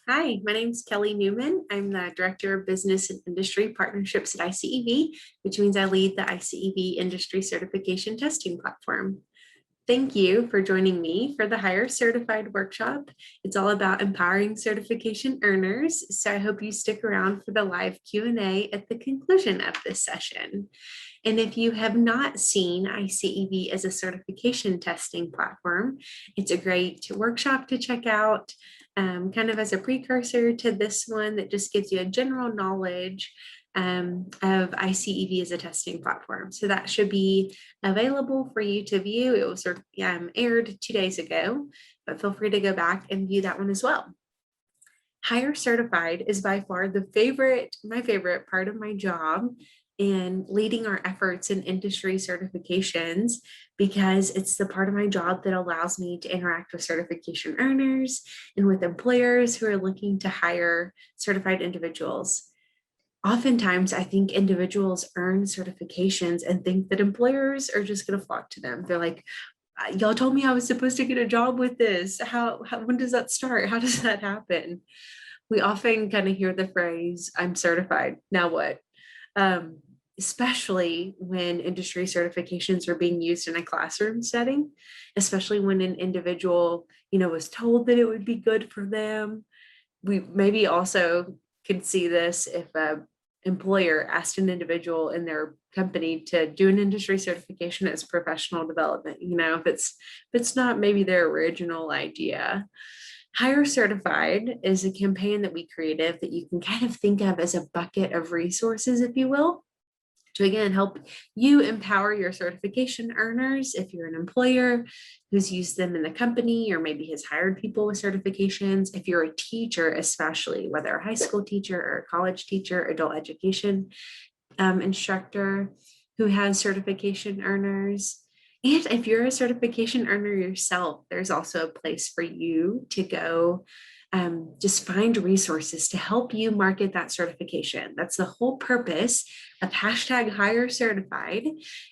Hi, my name is Kelly Newman. I'm the Director of Business and Industry Partnerships at ICEV, which means I lead the ICEV Industry Certification Testing Platform. Thank you for joining me for the Hire Certified workshop. It's all about empowering certification earners, so I hope you stick around for the live Q&A at the conclusion of this session. And if you have not seen ICEV as a certification testing platform, it's a great workshop to check out, kind of as a precursor to this one that just gives you a general knowledge of ICEV as a testing platform. So that should be available for you to view. It was aired 2 days ago, but feel free to go back and view that one as well. Hire Certified is by far my favorite part of my job in leading our efforts in industry certifications, because it's the part of my job that allows me to interact with certification earners and with employers who are looking to hire certified individuals. Oftentimes, I think individuals earn certifications and think that employers are just going to flock to them. They're like, y'all told me I was supposed to get a job with this. When does that start? How does that happen? We often kind of hear the phrase, I'm certified, now what? Especially when industry certifications are being used in a classroom setting, especially when an individual, was told that it would be good for them. We maybe also could see this if a employer asked an individual in their company to do an industry certification as professional development, if it's not maybe their original idea. Hire Certified is a campaign that we created that you can kind of think of as a bucket of resources, if you will, to again help you empower your certification earners. If you're an employer who's used them in the company or maybe has hired people with certifications, if you're a teacher, especially whether a high school teacher or a college teacher, adult education instructor who has certification earners. And if you're a certification earner yourself, there's also a place for you to go just find resources to help you market that certification. That's the whole purpose of hashtag Hire Certified,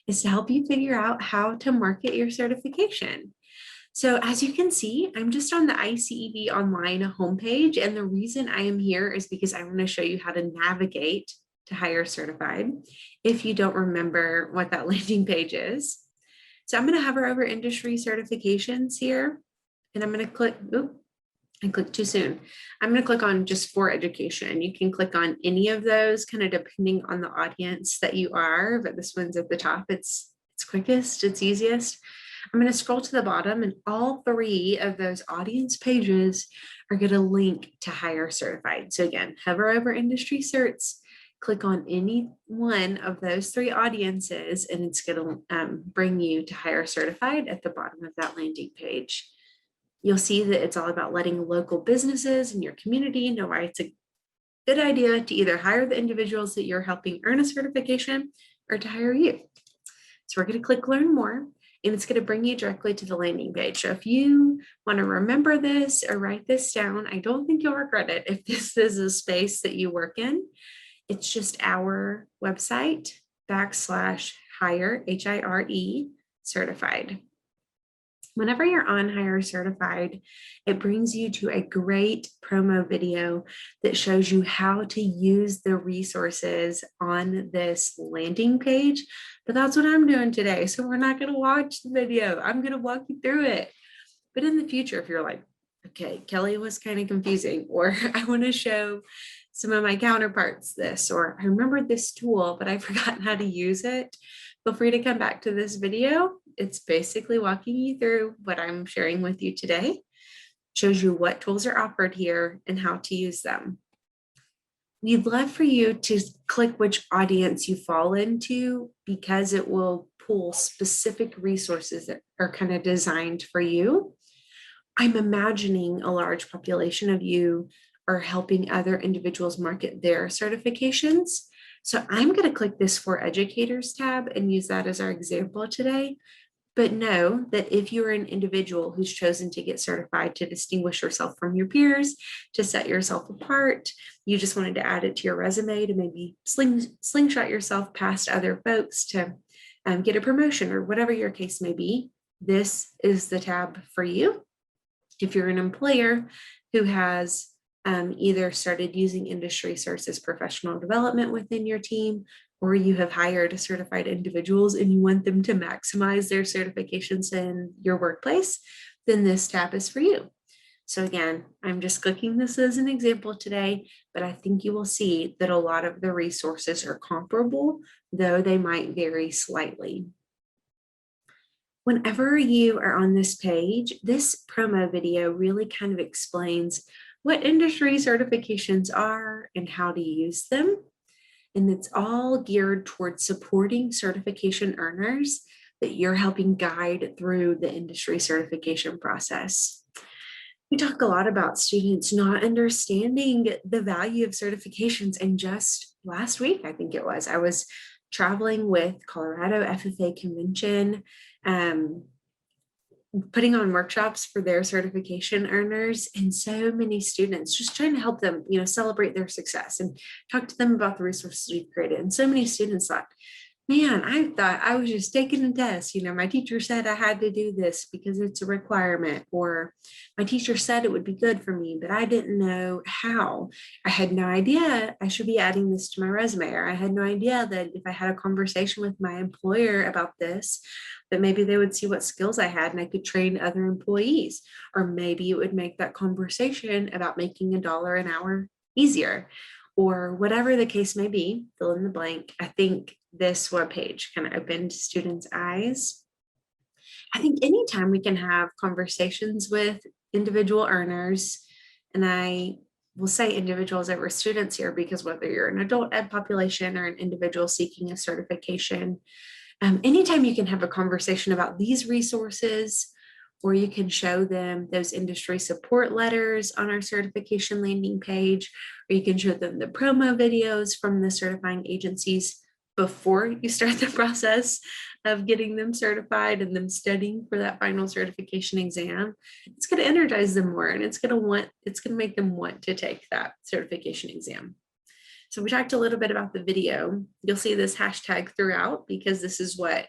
is to help you figure out how to market your certification. So as you can see, I'm just on the ICEV online homepage. And the reason I am here is because I want to show you how to navigate to Hire Certified if you don't remember what that landing page is. So I'm going to hover over industry certifications here, and I'm going to click, I clicked too soon. I'm going to click on just for education. You can click on any of those kind of depending on the audience that you are, but this one's at the top. It's quickest, it's easiest. I'm going to scroll to the bottom, and all three of those audience pages are going to link to Hire Certified. So again, hover over industry certs, click on any one of those three audiences, and it's going to bring you to Hire Certified at the bottom of that landing page. You'll see that it's all about letting local businesses in your community know why it's a good idea to either hire the individuals that you're helping earn a certification or to hire you. So we're going to click Learn More, and it's going to bring you directly to the landing page. So if you want to remember this or write this down, I don't think you'll regret it if this is a space that you work in. It's just our website /hire, HIRE, certified. Whenever you're on Hire Certified, it brings you to a great promo video that shows you how to use the resources on this landing page. But that's what I'm doing today. So we're not going to watch the video. I'm going to walk you through it. But in the future, if you're like, okay, Kelly was kind of confusing, or I want to show some of my counterparts this, or I remembered this tool, but I've forgotten how to use it, feel free to come back to this video. It's basically walking you through what I'm sharing with you today, shows you what tools are offered here and how to use them. We'd love for you to click which audience you fall into, because it will pull specific resources that are kind of designed for you. I'm imagining a large population of you are helping other individuals market their certifications. So I'm going to click this For Educators tab and use that as our example today. But know that if you're an individual who's chosen to get certified to distinguish yourself from your peers, to set yourself apart, you just wanted to add it to your resume to maybe slingshot yourself past other folks to get a promotion or whatever your case may be, this is the tab for you. If you're an employer who has either started using industry certs as professional development within your team, or you have hired certified individuals and you want them to maximize their certifications in your workplace, then this tab is for you. So again, I'm just clicking this as an example today, but I think you will see that a lot of the resources are comparable, though they might vary slightly. Whenever you are on this page, this promo video really kind of explains what industry certifications are and how to use them. And it's all geared towards supporting certification earners that you're helping guide through the industry certification process. We talk a lot about students not understanding the value of certifications. And just last week, I think it was, I was traveling with Colorado FFA Convention, putting on workshops for their certification earners, and so many students, just trying to help them, celebrate their success and talk to them about the resources we've created. And so many students thought, man, I thought I was just taking a test. My teacher said I had to do this because it's a requirement, or my teacher said it would be good for me, but I didn't know how. I had no idea I should be adding this to my resume, or I had no idea that if I had a conversation with my employer about this, that maybe they would see what skills I had and I could train other employees, or maybe it would make that conversation about making $1 an hour easier, or whatever the case may be, fill in the blank. I think this webpage kind of opened students' eyes. I think anytime we can have conversations with individual earners, and I will say individuals over students here, because whether you're an adult ed population or an individual seeking a certification, anytime you can have a conversation about these resources, or you can show them those industry support letters on our certification landing page, or you can show them the promo videos from the certifying agencies before you start the process of getting them certified and them studying for that final certification exam. It's going to energize them more, and it's going to make them want to take that certification exam. So we talked a little bit about the video. You'll see this hashtag throughout, because this is what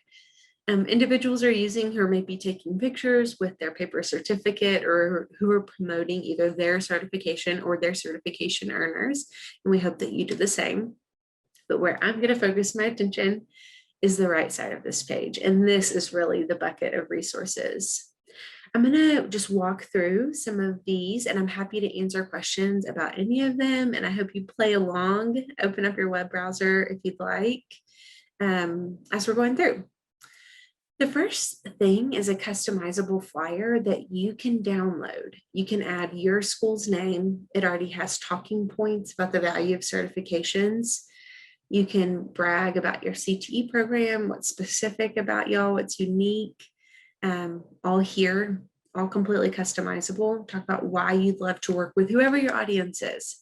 individuals are using who are maybe taking pictures with their paper certificate, or who are promoting either their certification or their certification earners. And we hope that you do the same. But where I'm going to focus my attention is the right side of this page. And this is really the bucket of resources. I'm going to just walk through some of these, and I'm happy to answer questions about any of them. And I hope you play along, open up your web browser if you'd like, as we're going through. The first thing is a customizable flyer that you can download. You can add your school's name. It already has talking points about the value of certifications. You can brag about your CTE program, what's specific about y'all, what's unique, all here, all completely customizable. Talk about why you'd love to work with whoever your audience is.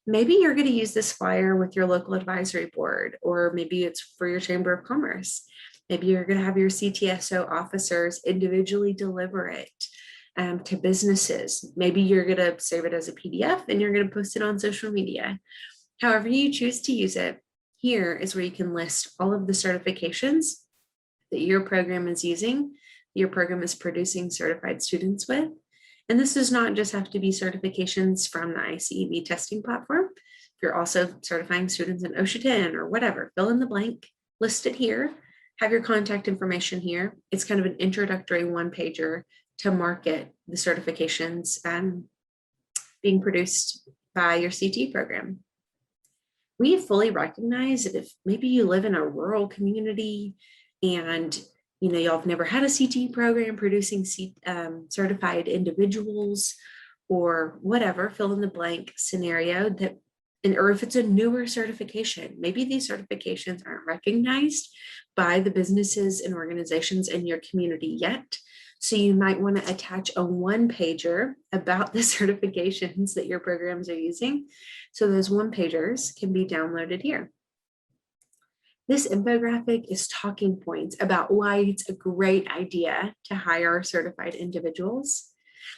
Maybe you're going to use this flyer with your local advisory board, or maybe it's for your Chamber of Commerce. Maybe you're going to have your CTSO officers individually deliver it to businesses. Maybe you're going to save it as a PDF and you're going to post it on social media. However you choose to use it, here is where you can list all of the certifications that your program is using, your program is producing certified students with. And this does not just have to be certifications from the ICEB testing platform. If you're also certifying students in OSHA 10 or whatever, fill in the blank, list it here, have your contact information here. It's kind of an introductory one-pager to market the certifications being produced by your CT program. We fully recognize that if maybe you live in a rural community and y'all have never had a CT program producing certified individuals, or whatever, fill in the blank scenario, that, or if it's a newer certification, maybe these certifications aren't recognized by the businesses and organizations in your community yet. So you might want to attach a one-pager about the certifications that your programs are using. So those one-pagers can be downloaded here. This infographic is talking points about why it's a great idea to hire certified individuals.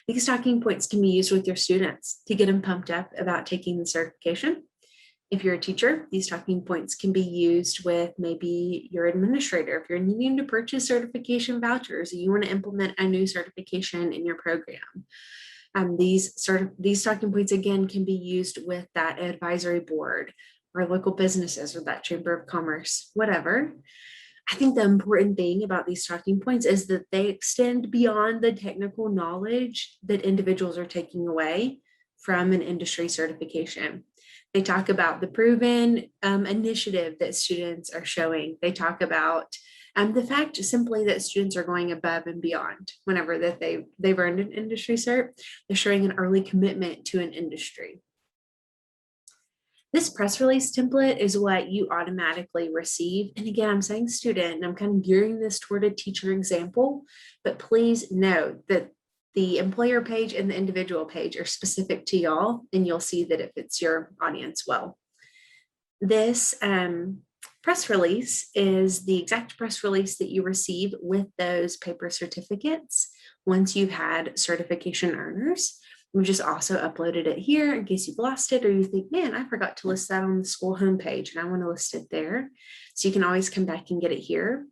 These talking points can be used with your students to get them pumped up about taking the certification. If you're a teacher, these talking points can be used with maybe your administrator. If you're needing to purchase certification vouchers, you want to implement a new certification in your program. These talking points again can be used with that advisory board or local businesses or that chamber of commerce, whatever. I think the important thing about these talking points is that they extend beyond the technical knowledge that individuals are taking away from an industry certification. They talk about the proven initiative that students are showing. They talk about the fact simply that students are going above and beyond whenever that they've earned an industry cert. They're showing an early commitment to an industry. This press release template is what you automatically receive. And again, I'm saying student, and I'm kind of gearing this toward a teacher example, but please note that the employer page and the individual page are specific to y'all, and you'll see that it fits your audience well. This press release is the exact press release that you receive with those paper certificates once you've had certification earners. We just also uploaded it here in case you've lost it or you think, man, I forgot to list that on the school homepage and I want to list it there. So you can always come back and get it here.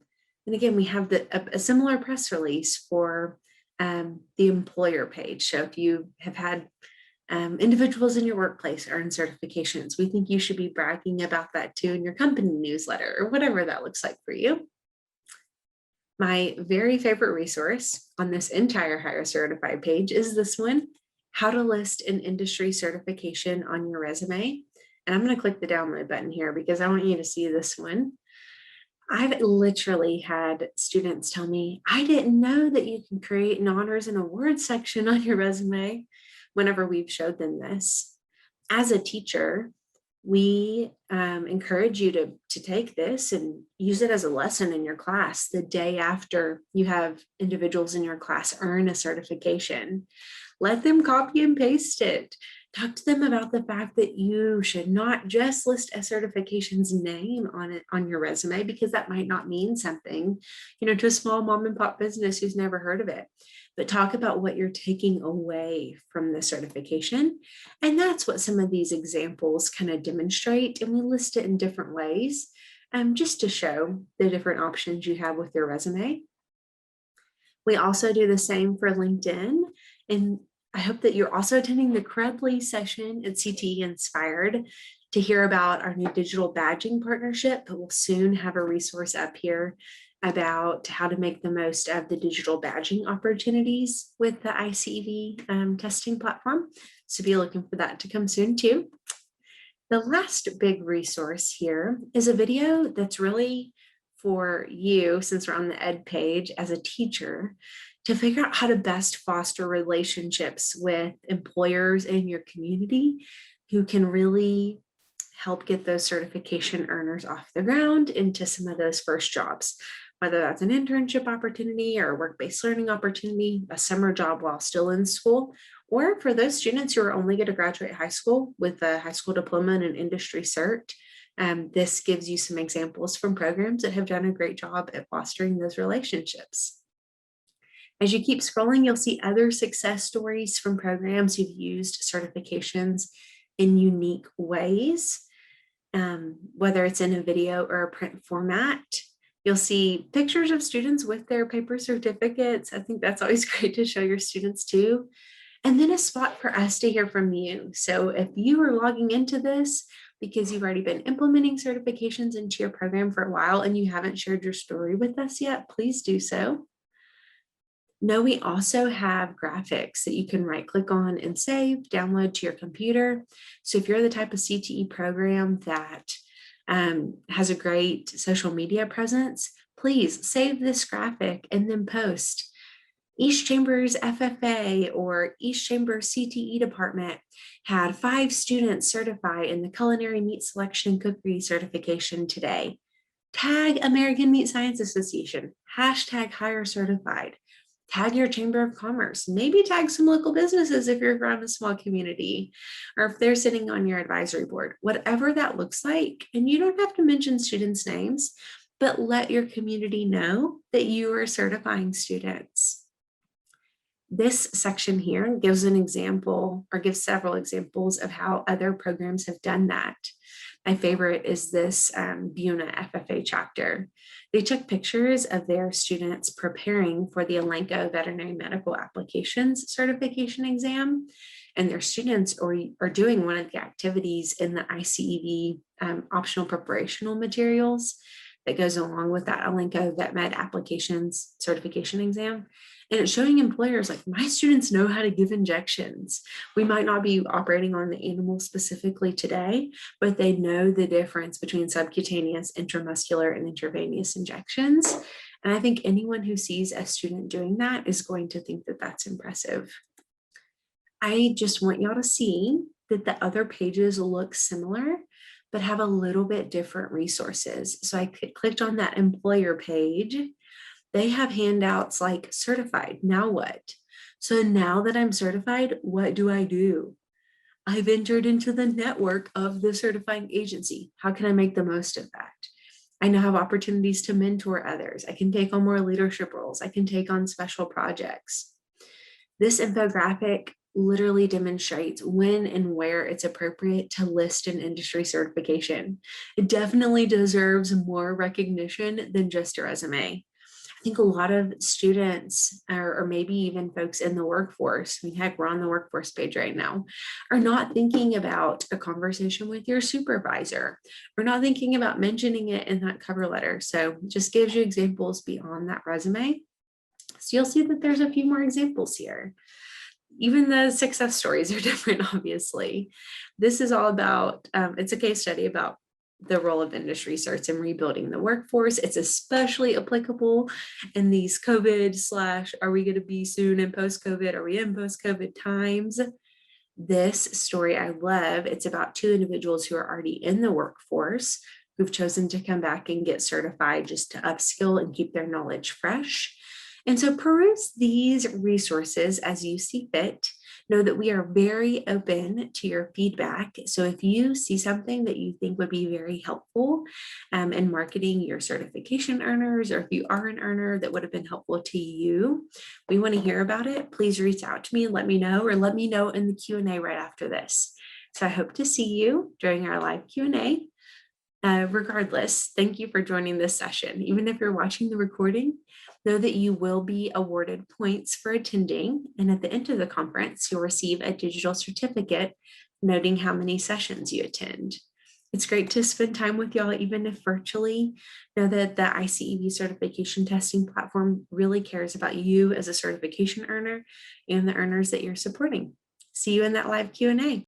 And again, we have a similar press release for the employer page. So if you have had individuals in your workplace earn certifications, we think you should be bragging about that too in your company newsletter or whatever that looks like for you. My very favorite resource on this entire Hire Certified page is this one, how to list an industry certification on your resume. And I'm going to click the download button here because I want you to see this one. I've literally had students tell me, I didn't know that you can create an honors and awards section on your resume whenever we've showed them this. As a teacher, we encourage you to take this and use it as a lesson in your class the day after you have individuals in your class earn a certification. Let them copy and paste it. Talk to them about the fact that you should not just list a certification's name on it on your resume, because that might not mean something, to a small mom and pop business who's never heard of it. But talk about what you're taking away from the certification. And that's what some of these examples kind of demonstrate. And we list it in different ways, just to show the different options you have with your resume. We also do the same for LinkedIn. And I hope that you're also attending the Credly session at CTE Inspired to hear about our new digital badging partnership, but we'll soon have a resource up here about how to make the most of the digital badging opportunities with the ICV testing platform. So be looking for that to come soon too. The last big resource here is a video that's really for you, since we're on the ed page, as a teacher, to figure out how to best foster relationships with employers in your community who can really help get those certification earners off the ground into some of those first jobs, whether that's an internship opportunity or a work-based learning opportunity, a summer job while still in school, or for those students who are only going to graduate high school with a high school diploma and an industry cert. This gives you some examples from programs that have done a great job at fostering those relationships. As you keep scrolling, you'll see other success stories from programs who've used certifications in unique ways, whether it's in a video or a print format. You'll see pictures of students with their paper certificates. I think that's always great to show your students too. And then a spot for us to hear from you. So if you are logging into this because you've already been implementing certifications into your program for a while and you haven't shared your story with us yet, please do so. Know we also have graphics that you can right click on and save, download to your computer. So if you're the type of CTE program that has a great social media presence, please save this graphic and then post. East Chambers FFA or East Chambers CTE department had 5 students certify in the culinary meat selection cookery certification today. Tag American Meat Science Association, hashtag hire certified. Tag your Chamber of Commerce, maybe tag some local businesses if you're from a small community, or if they're sitting on your advisory board, whatever that looks like. And you don't have to mention students' names, but let your community know that you are certifying students. This section here gives an example or gives several examples of how other programs have done that. My favorite is this BUNA FFA chapter. They took pictures of their students preparing for the Elanco Veterinary Medical Applications certification exam, and their students are doing one of the activities in the ICEV optional preparational materials that goes along with that Elanco Vet Med Applications certification exam. And it's showing employers like, my students know how to give injections. We might not be operating on the animal specifically today, but they know the difference between subcutaneous, intramuscular, and intravenous injections. And I think anyone who sees a student doing that is going to think that that's impressive. I just want y'all to see that the other pages look similar, but have a little bit different resources. So I clicked on that employer page. They have handouts like certified, now what? So now that I'm certified, what do I do? I've entered into the network of the certifying agency. How can I make the most of that? I now have opportunities to mentor others. I can take on more leadership roles. I can take on special projects. This infographic literally demonstrates when and where it's appropriate to list an industry certification. It definitely deserves more recognition than just a resume. I think a lot of students, or maybe even folks in the workforce, I mean, heck, we're on the workforce page right now, are not thinking about a conversation with your supervisor. We're not thinking about mentioning it in that cover letter. So it just gives you examples beyond that resume. So you'll see that there's a few more examples here. Even the success stories are different, obviously. This is all about, it's a case study about the role of industry certs in rebuilding the workforce. It's especially applicable in these COVID / are we going to be soon in post-COVID? Are we in post-COVID times? This story I love. It's about two individuals who are already in the workforce who've chosen to come back and get certified just to upskill and keep their knowledge fresh. And so peruse these resources as you see fit. Know that we are very open to your feedback. So if you see something that you think would be very helpful in marketing your certification earners, or if you are an earner that would have been helpful to you, we want to hear about it. Please reach out to me and let me know, or let me know in the Q&A right after this. So I hope to see you during our live Q&A. Regardless, thank you for joining this session. Even if you're watching the recording, know that you will be awarded points for attending, and at the end of the conference, you'll receive a digital certificate noting how many sessions you attend. It's great to spend time with y'all, even if virtually. Know that the ICEV certification testing platform really cares about you as a certification earner and the earners that you're supporting. See you in that live Q&A.